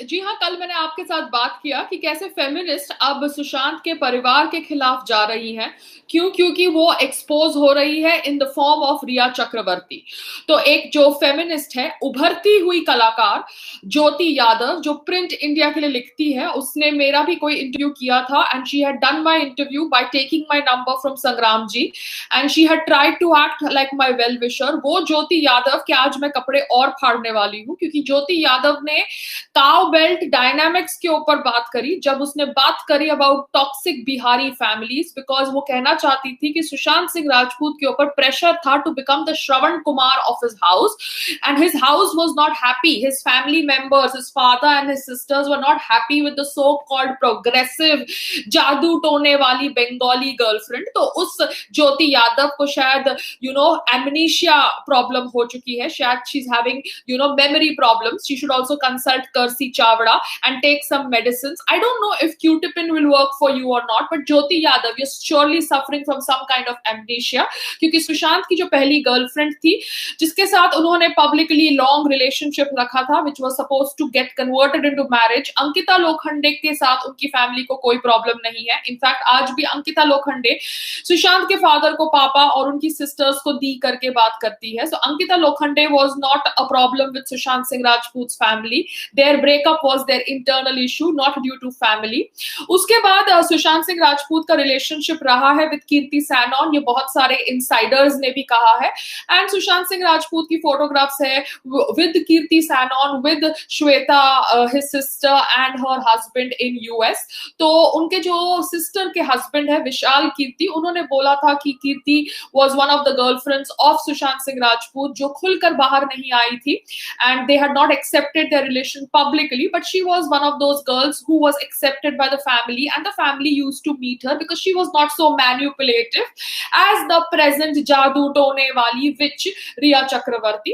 जी हाँ, कल मैंने आपके साथ बात किया कि कैसे फेमिनिस्ट अब सुशांत के परिवार के खिलाफ जा रही हैं। क्यों? क्योंकि वो एक्सपोज हो रही है इन द फॉर्म ऑफ रिया चक्रवर्ती। तो एक जो फेमिनिस्ट है, उभरती हुई कलाकार ज्योति यादव, जो प्रिंट इंडिया के लिए लिखती है, उसने मेरा भी कोई इंटरव्यू किया था and she had done my interview by taking my number from Sangram ji and she had tried to act like my well wisher. वो ज्योति यादव के आज मैं कपड़े और फाड़ने वाली हूँ, क्योंकि ज्योति यादव ने काउ बेल्ट डायनामिक्स के ऊपर बात करी जब उसने बात करी about toxic Bihari families, because वो कहना चाहती थी कि सुशांत सिंह राजपूत के ऊपर प्रेशर था to become the Shravan Kumar of his house and his house was not happy. His family members, his father and his sisters were not happy with the so called progressive जादू टोने वाली बंगाली गर्लफ्रेंड। तो उस ज्योति यादव को शायद एमनीशिया प्रॉब्लम हो चुकी है, शायद she is having memory problems. She should also consult Kirsi Chavda and take some medicines. I don't know if Q-tipin will work for you or not, but Jyoti Yadav, you're surely suffering from some kind of amnesia, क्योंकि सुशांत की जो पहली girlfriend थी, जिसके साथ उन्होंने publicly long relationship रखा था, which was supposed to get converted into marriage, Ankita Lokhande के साथ उनकी फैमिली को कोई प्रॉब्लम नहीं है। इनफैक्ट आज भी अंकिता लोखंडे सुशांत के फादर को पापा और उनकी सिस्टर्स को दी करके बात करती है। So Ankita Lokhande was not a problem with Sushant Singh Rajput's family. Their breakup was their internal issue, not due to family. उसके बाद सुशांत सिंह राजपूत का रिलेशनशिप रहा है विद कीर्ति सैनन, ये बहुत सारे इनसाइडर्स ने भी कहा है। एंड सुशांत सिंह राजपूत की फोटोग्राफ्स है with Kirti Sanon, with Shweta his sister and her husband in US. तो उनके जो सिस्टर के हस्बैंड है विशाल कीर्ति, उन्होंने बोला था कि कीर्ति was one of the girlfriends of Sushant Singh Rajput, जो खुलकर बाहर नहीं आई थी and they had not accepted their relation publicly, but she was one of those girls who was accepted by the family and the family used to meet her because she was not so manipulative as the present जादू टोने वाली witch रिया चक्रवर्ती।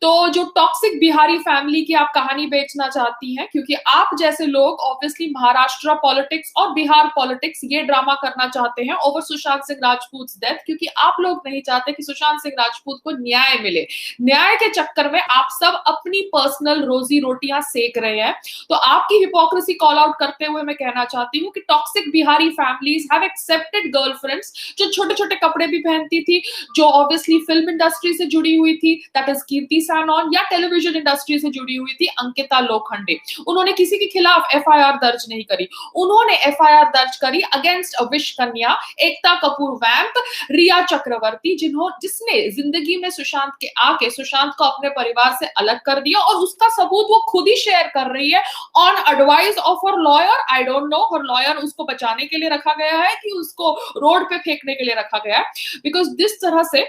तो जो toxic Bihari family की आप कहानी बेचना चाहती हैं, क्योंकि आप जैसे लोग ऑब्वियसली महाराष्ट्र पॉलिटिक्स और बिहार पॉलिटिक्स ये ड्रामा करना चाहते हैं ओवर सुशांत सिंह राजपूत डेथ, क्योंकि आप लोग नहीं चाहते कि सुशांत सिंह राजपूत को न्याय मिले। न्याय के चक्कर में आप सब अपनी पर्सनल रोजी रोटियां सेक रहे हैं। तो आपकी हिपोक्रेसी कॉल आउट करते हुए मैं कहना चाहती हूँ कि toxic Bihari families have accepted girlfriends जो छोटे छोटे कपड़े भी पहनती थी, जो ऑब्वियसली फिल्म इंडस्ट्री से जुड़ी हुई थी, दैट इज कीर्ति सैनन, या टेलीविजन इंडस्ट्री से जुड़ी हुई थी अंकिता लोखंडे। उन्होंने किसी के खिलाफ एफआईआर दर्ज नहीं करी, उन्होंने एफआईआर दर्ज करी अगेंस्ट अ विश कन्या, एकता कपूर वैम्प, रिया चक्रवर्ती, जिसने जिंदगी में सुशांत के आके सुशांत को अपने परिवार से अलग कर दिया, और उसका सबूत वो खुद ही शेयर कर रही है on advice of her lawyer. I don't know her lawyer उसको बचाने के लिए रखा गया है कि उसको रोड पे फेंकने के लिए रखा गया है, बिकॉज जिस तरह से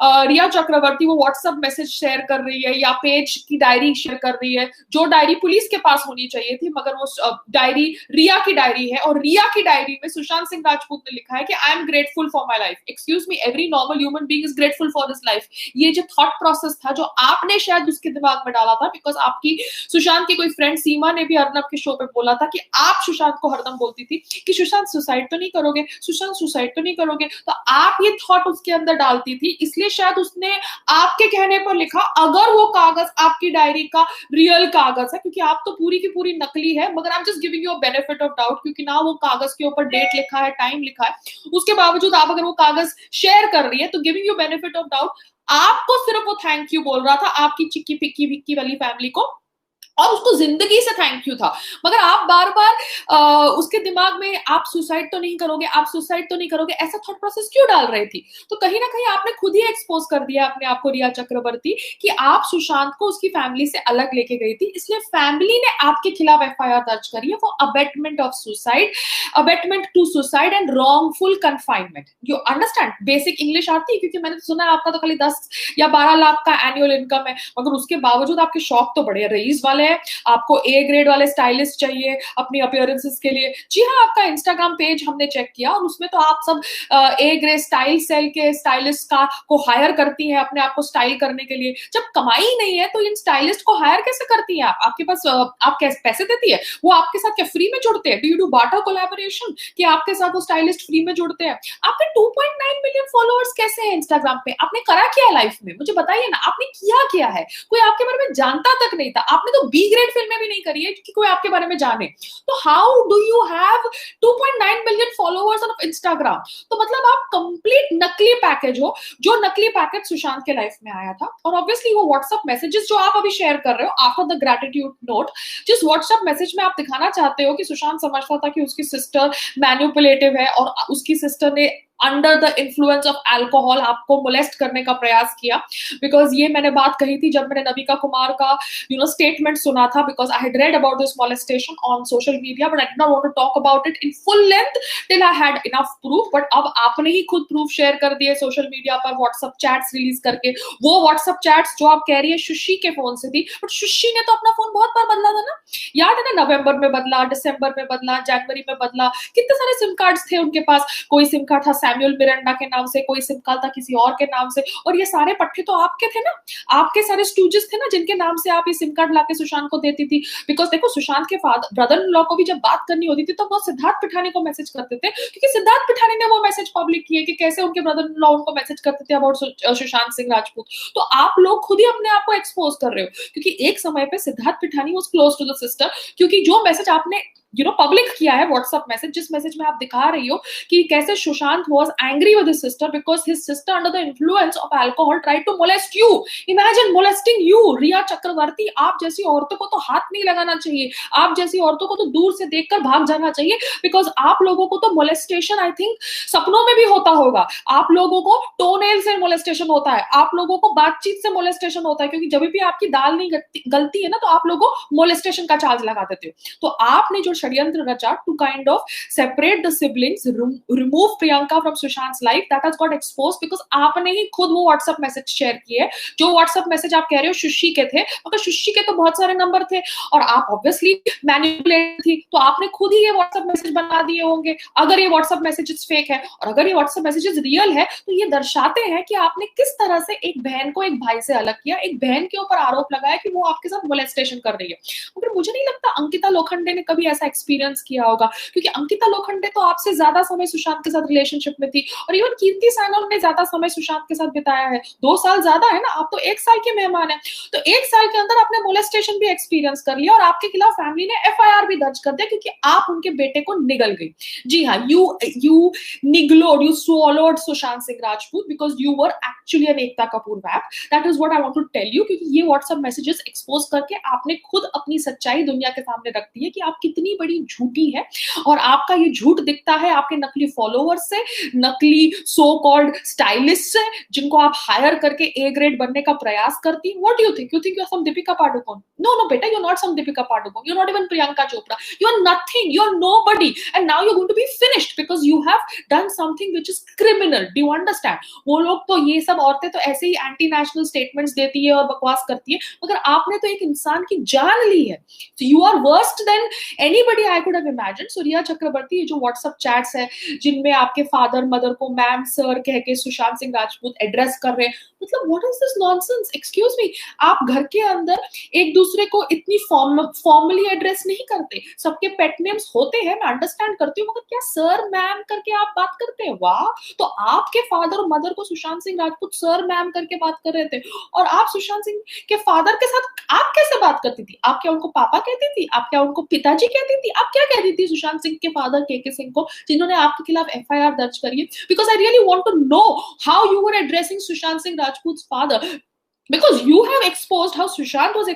रिया चक्रवर्ती वो व्हाट्सएप मैसेज शेयर कर रही है या पेज की डायरी शेयर कर रही है, जो डायरी पुलिस के पास होनी चाहिए थी, मगर वो डायरी रिया की डायरी है, और रिया की डायरी में सुशांत सिंह राजपूत ने लिखा है कि I am grateful for my life. Excuse me, every normal human being is grateful for this life. ये जो थॉट प्रोसेस था जो आपने शायद उसके दिमाग में डाला था, बिकॉज आपकी सुशांत की कोई फ्रेंड सीमा ने भी अर्नब के शो पे बोला था कि आप सुशांत को हरदम बोलती थी कि सुशांत सुसाइड तो नहीं करोगे, सुशांत सुसाइड तो नहीं करोगे, तो आप ये थॉट उसके अंदर डालती थी, इसलिए शायद उसने आपके कहने पर लिखा। अगर वो कागज आपकी डायरी का रियल कागज है, क्योंकि आप तो पूरी की पूरी नकली है, मगर I am just giving you a benefit of doubt, क्योंकि ना वो कागज के ऊपर डेट लिखा है, टाइम लिखा है, उसके बावजूद आप अगर वो कागज शेयर कर रही है तो giving you benefit of doubt, आपको सिर्फ वो थैंक यू बोल रहा था आपकी चिक्की पिक्की विक्की वाली फैमिली को, और उसको जिंदगी से थैंक यू था। मगर आप बार बार उसके दिमाग में आप सुसाइड तो नहीं करोगे, आप सुसाइड तो नहीं करोगे, ऐसा थॉट प्रोसेस क्यों डाल रही थी? तो कहीं ना कहीं आपने खुद ही एक्सपोज कर दिया अपने आप को, रिया चक्रवर्ती, कि आप सुशांत को उसकी फैमिली से अलग लेके गई थी, इसलिए फैमिली ने आपके खिलाफ एफआईआर दर्ज करी है for abetment of suicide, abetment to suicide and wrongful confinement. You understand? Basic English आती है? क्योंकि मैंने सुना आपका तो खाली 10 या 12 लाख का एनुअल इनकम है, मगर उसके बावजूद आपके शौक तो बड़े रईस वाले, आपको ए ग्रेड वाले स्टाइलिस्ट चाहिए अपनी अपीयरेंसेस के लिए। जी हाँ, आपका इंस्टाग्राम पेज हमने चेक किया और उसमें तो आप सब ए ग्रेड स्टाइल सेल के स्टाइलिस्ट को हायर करती हैं अपने आप को स्टाइल करने के लिए। जब कमाई नहीं है तो इन स्टाइलिस्ट को हायर कैसे करती हैं आप? आपके पास आप कैसे पैसे देती है? वो आपके साथ क्या फ्री में जुड़ते हैं? Do you do barter collaboration कि आपके साथ वो स्टाइलिस्ट फ्री में जुड़ते हैं? आपके 2.9 मिलियन फॉलोअर्स कैसे हैं इंस्टाग्राम पे? आपने करा क्या है लाइफ में? मुझे बताइए ना, आपने किया क्या है? कोई आपके बारे में जानता तक नहीं था, आपने तो बी ग्रेड फिल्में भी नहीं करी है कि कोई आपके बारे में जाने। तो how do you have 2.9 million followers on Instagram? तो मतलब आप कंप्लीट नकली पैकेज हो, जो नकली पैकेज सुशांत के लाइफ में आया था। और ऑब्वियसली वो व्हाट्सएप मैसेजेस जो आप अभी शेयर कर रहे हो आफ्टर द ग्रेटिट्यूड नोट, जिस व्हाट्सएप मैसेज में आप दिखाना चाहते हो कि सुशांत समझता था कि उसकी सिस्टर मैनिपुलेटिव है और उसकी सिस्टर ने under the influence of alcohol आपको मोलेस्ट करने का प्रयास किया। बिकॉज ये मैंने बात कही थी जब मैंने नविका कुमार का स्टेटमेंट सुना था, because I had read about this molestation on social media, but I did not want to talk about it in full length till I had enough proof. But अब आपने ही खुद प्रूफ शेयर कर दिए social media पर WhatsApp chats release करके। वो WhatsApp chats जो आप कह रही है सुशी के फोन से थी, बट सुशी ने तो अपना फोन बहुत बार बदला था ना, याद है ना? नवंबर में बदला, दिसंबर में बदला, जनवरी में बदला, कितने सारे सिम कार्ड्स थे उनके पास। कोई सिम कार्ड था सैमुअल मिरांडा के नाम से, कोई सिम कार्ड था किसी और के नाम से, और ये सारे पट्टे तो आपके थे ना, आपके सारे स्टूजेस थे ना जिनके नाम से आप ये सिम कार्ड लाके सुशांत को देती थी। बिकॉज देखो, सुशांत के फादर ब्रदर इन लॉ को भी जब बात करनी होती थी तो वो सिद्धार्थ पिठानी को मैसेज करते थे, क्योंकि सिद्धार्थ पिठानी ने वो मैसेज पब्लिक किए कि कैसे उनके ब्रदर इन लॉ उनको मैसेज करते थे अबाउट सुशांत सिंह राजपूत। तो आप लोग खुद ही अपने आप को एक्सपोज कर रहे हो, क्योंकि एक समय पे Siddharth Pithani was close to the sister, क्योंकि जो मैसेज आपने पब्लिक किया है व्हाट्सएप मैसेज, जिस मैसेज में आप दिखा रही हो कि कैसे Sushant was angry with his sister because his sister under the influence of alcohol tried to molest you. Imagine molesting you. Rhea Chakraborty, आप जैसी औरतों को तो हाथ नहीं लगाना चाहिए, आप जैसी औरतों को तो दूर से देखकर भाग जाना चाहिए, बिकॉज आप लोगों को तो मोलेस्टेशन आई थिंक सपनों में भी होता होगा। आप लोगों को टोनेल से मोलेस्टेशन होता है, आप लोगों को बातचीत से मोलेस्टेशन होता है, क्योंकि जब भी आपकी दाल नहीं गलती है ना तो आप लोगों को मोलेस्टेशन का चार्ज लगा देते हो। तो आपने जो षड्यंत्र रचा to kind of separate the siblings, remove Priyanka from Sushant's life, that has got exposed because आपने ही खुद वो व्हाट्सएप मैसेज शेयर किए। जो व्हाट्सएप मैसेज आप कह रहे हो सुशी के थे, मगर सुशी के तो बहुत सारे नंबर थे और आप ऑब्वियसली मैनिपुलेट थी, तो आपने खुद ही ये व्हाट्सएप मैसेज बना दिए होंगे। अगर ये व्हाट्सएप मैसेजेस फेक है और अगर ये व्हाट्सएप मैसेजेस रियल है, तो ये दर्शाते हैं कि आपने किस तरह से एक बहन को एक भाई से अलग किया, एक बहन के ऊपर आरोप लगाया कि वो आपके साथ मोलेस्टेशन कर रही है। मगर मुझे नहीं लगता अंकिता लोखंडे ने कभी ऐसा एक्सपीरियंस किया होगा, क्योंकि अंकिता लोखंडे तो आपसे ज्यादा समय सुशांत के साथ रिलेशनशिप में थी, और इवन कीर्ति सैनल ने ज्यादा समय सुशांत के साथ बिताया है। 2 साल ज्यादा है ना, आप तो 1 साल के मेहमान है। तो 1 साल के अंदर आपने मोलेस्टेशन भी एक्सपीरियंस कर लिया और आपके खिलाफ फैमिली ने एफआईआर भी दर्ज कर दिया, क्योंकि आप उनके बेटे को निगल गई। जी हाँ, यू निगलोड, you swallowed Sushant Singh Rajput because you were actually an Ekta Kapoor वैप। That is what I want to tell you, क्योंकि ये व्हाट्सएप मैसेजेस एक्सपोज करके आपने खुद अपनी सच्चाई दुनिया के सामने रख दी है कि आप कितनी बड़ी झूठी है। और आपका ये झूठ दिखता है आपके नकली फॉलोअर्स से, नकली सो कॉल्ड स्टाइलिस्ट से, जिनको आप हायर करके ए ग्रेड बनने का प्रयास करती। What do you think? You think you are some Deepika Padukone? No बेटा, you are not some Deepika Padukone, you are not even Priyanka Chopra, you are nothing, you are nobody, and now you are going to be finished because you have done something which is criminal. Do you understand? वो लोग तो, ये सब औरतें तो ऐसे ही anti national statements देती है और बकवास करती है, मगर आपने तो एक इंसान की जान ली है। So you are worse than anybody I could have imagined. So रिया चक्रवर्ती, ये जो व्हाट्सएप चैट्स है जिनमें आपके फादर मदर को मैम सर कह के सुशांत सिंह राजपूत एड्रेस कर रहे हैं, मतलब what is this nonsense? Excuse me, आप घर के अंदर एक दूसरे को इतनी फॉर्मली एड्रेस नहीं करते। सबके पेट नेम्स होते हैं, मैं अंडरस्टैंड करती हूँ, मगर क्या सर मैम करके आप बात करते हैं? वाह! तो आपके फादर और मदर को सुशांत सिंह राजपूत सर मैम करके बात कर रहे थे, और आप सुशांत सिंह के फादर के साथ आप कैसे बात करती थी? आप क्या उनको पापा कहती थी? आप क्या उनको पिताजी कहती थी? आप क्या कहती थी सुशांत सिंह के फादर के सिंह को, जिन्होंने आपके खिलाफ एफआईआर दर्ज करी है? Because I really want to know how you were addressing Sushant Singh Rajput's father, because you have exposed how Sushant was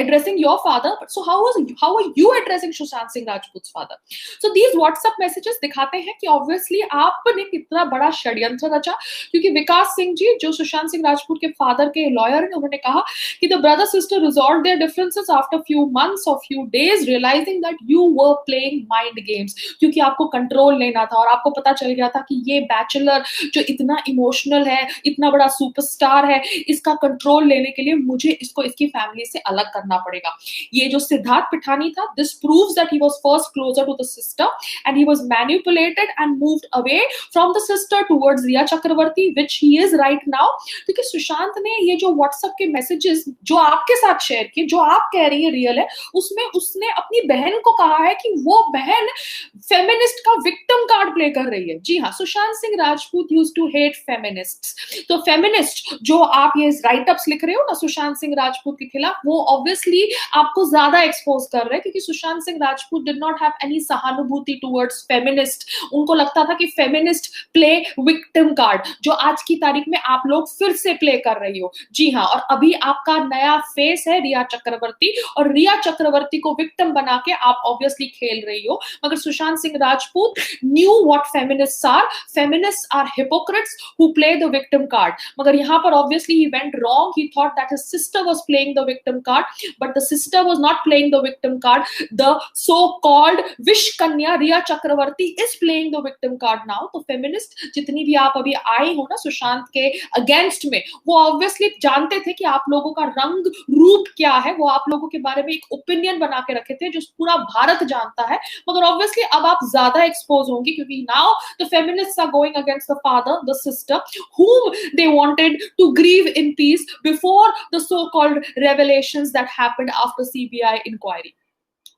addressing your father, but so how are you addressing Sushant Singh Rajput's father? So these WhatsApp messages दिखाते हैं कि obviously आपने कितना बड़ा षड्यंत्र रचा, क्योंकि विकास सिंह जी जो सुशांत सिंह राजपूत के फादर के लॉयर हैं, उन्होंने कहा कि the brother sister resolved their differences after few months or few days realizing that you were playing mind games, क्योंकि आपको कंट्रोल लेना था और आपको पता चल गया था कि ये बैचलर जो इतना इमोशनल है, इतना बड़ा सुपरस्टार है, इसका कंट्रोल लेने के लिए मुझे इसको इसकी फैमिली से अलग करना पड़ेगा। ये जो सिद्धार्थ पिठानी था, this proves that he was first closer to the sister and he was manipulated and moved away from the sister towards Rhea Chakraborty, which he is right now. क्योंकि सुशांत ने ये जो व्हाट्सएप के मैसेजेस जो आपके साथ शेयर किए, जो आप कह रही है रियल है, उसमें उसने अपनी बहन को कहा है कि वो बहन फेमिनिस्ट का विक्टिम कार्ड प्ले कर रही है। जी हाँ, Sushant Singh Rajput used to hate feminists. तो फेमिनिस्ट जो आप ये राइट अप वर्ड्स लिख रहे हो ना सुशांत सिंह राजपूत के खिलाफ, वो ऑब्वियसली आपको ज्यादा एक्सपोज कर रहे हैं, क्योंकि Sushant Singh Rajput did not have any सहानुभूति टुवर्ड्स फेमिनिस्ट। उनको लगता था कि फेमिनिस्ट प्ले विक्टिम कार्ड, जो आज की तारीख में आप लोग फिर से प्ले कर रही हो। जी हाँ, और अभी आपका नया फेस है रिया चक्रवर्ती, और रिया चक्रवर्ती को विक्टिम बना के आप ऑब्वियसली खेल रही हो। मगर Sushant Singh Rajput knew what feminists are. Feminists are hypocrites who play the victim card. मगर यहाँ पर obviously he went wrong. He thought that his sister was playing the victim card, but the sister was not playing the victim card. The so-called wish कन्या रिया चक्रवर्ती is playing the victim card now. तो feminist जितनी भी आप अभी आई हो ना सुशांत के against में, वो obviously जानते थे कि आप लोगों का रंग रूप क्या है, वो आप लोगों के बारे में एक ओपिनियन बना के रखे थे जो पूरा भारत जानता है। मगर obviously अब आप ज्यादा एक्सपोज होंगी, क्योंकि now the feminists are going against the father, the sister, whom they wanted to grieve in peace before the so-called revelations that happened after CBI inquiry,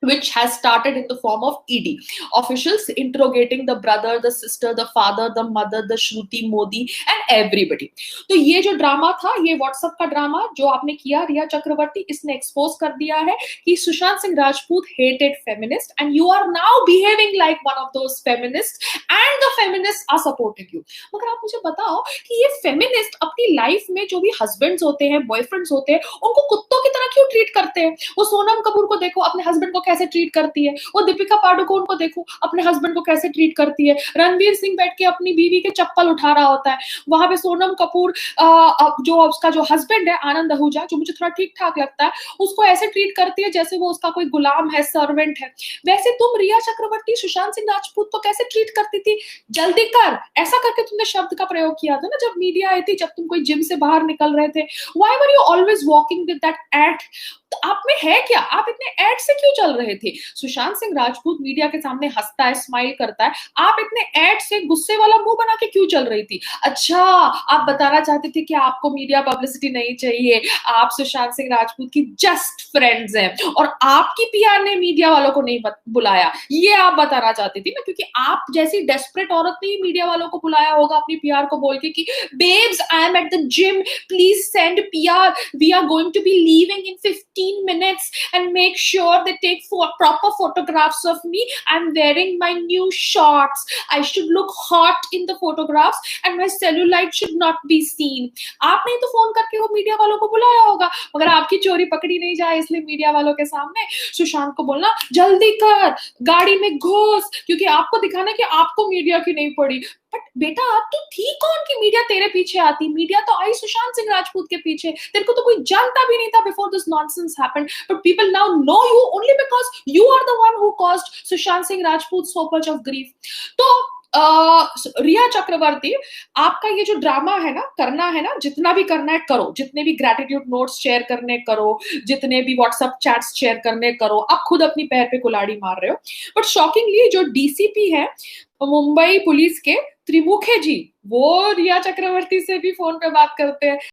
which has started in the form of ED officials interrogating the brother, the sister, the father, the mother, the Shruti Modi and everybody. तो ये जो drama था, ये WhatsApp का drama जो आपने किया रिया चक्रवर्ती, इसने एक्सपोज कर दिया है कि Sushant Singh Rajput hated feminist and you are now behaving like one of those feminists and the feminists are supporting you. मगर आप मुझे बताओ कि ये फेमिनिस्ट अपनी लाइफ में जो भी हस्बैंड्स होते हैं, बॉयफ्रेंड्स होते हैं, उनको कुत्तों की तरह क्यों ट्रीट करते हैं? वो सोनम कपूर को देखो, अपने हस्बैंड को कैसे ट्रीट करती है। वो दीपिका पादुकोण को देखो, अपने हस्बैंड को कैसे ट्रीट करती है। रणवीर सिंह बैठ के अपनी बीवी के चप्पल उठा रहा होता है। वहां पे सोनम कपूर जो उसका जो हस्बैंड है आनंद आहूजा, जो मुझे थोड़ा ठीक ठाक लगता है, उसको ऐसे ट्रीट करती है जैसे वो उसका कोई गुलाम है, सर्वेंट है। वैसे तुम रिया चक्रवर्ती सुशांत सिंह राजपूत को कैसे ट्रीट करती थी? जल्दी कर, ऐसा करके तुमने शब्द का प्रयोग किया था ना जब मीडिया आई थी, जब तुम कोई जिम से बाहर निकल रहे थे। Why were you always walking with that at? तो आप में है क्या? आप इतने एड से क्यों चल रहे थे? सुशांत सिंह राजपूत मीडिया के सामने हंसता है, स्माइल करता है, आप इतने एड से गुस्से वाला मुंह बना के क्यों चल रही थी? अच्छा, आप बताना चाहते थे कि आपको मीडिया पब्लिसिटी नहीं चाहिए, आप सुशांत सिंह राजपूत की जस्ट फ्रेंड्स हैं और आपकी पीआर ने मीडिया वालों को नहीं बुलाया, ये आप बताना चाहती थी ना, क्योंकि आप जैसी डेस्परेट औरत ने मीडिया वालों को बुलाया होगा अपनी पीआर को बोल के कि babes I am at the gym, please send PR, we are going to be leaving in 15 minutes and make sure they take proper photographs of me. I'm wearing my new shorts. I should look hot in the photographs and my cellulite should not be seen. आपने ही तो phone करके वो media वालों को बुलाया होगा, मगर आपकी चोरी पकड़ी नहीं जाए इसलिए मीडिया वालों के सामने सुशांत को बोलना जल्दी कर, गाड़ी में घुस, क्योंकि आपको दिखाना कि आपको मीडिया की नहीं पड़ी। बट बेटा अब तो थी कौन कि मीडिया तेरे पीछे आती? मीडिया तो आई सुशांत सिंह राजपूत के पीछे। तेरे को तो कोई जानता भी नहीं था before this nonsense happened, but people now know you only because you are the one who caused Sushant Singh Rajput so much of grief. तो रिया चक्रवर्ती, आपका ये जो ड्रामा है ना, करना है ना, जितना भी करना है करो, जितने भी ग्रेटिट्यूड नोट्स शेयर करने करो, जितने भी व्हाट्सएप चैट्स शेयर करने करो, आप खुद अपनी पैर पे कुल्हाड़ी मार रहे हो। बट शॉकिंगली जो डीसीपी है मुंबई पुलिस के, त्रिमुखे जी, वो रिया चक्रवर्ती से भी फोन पे बात करते हैं।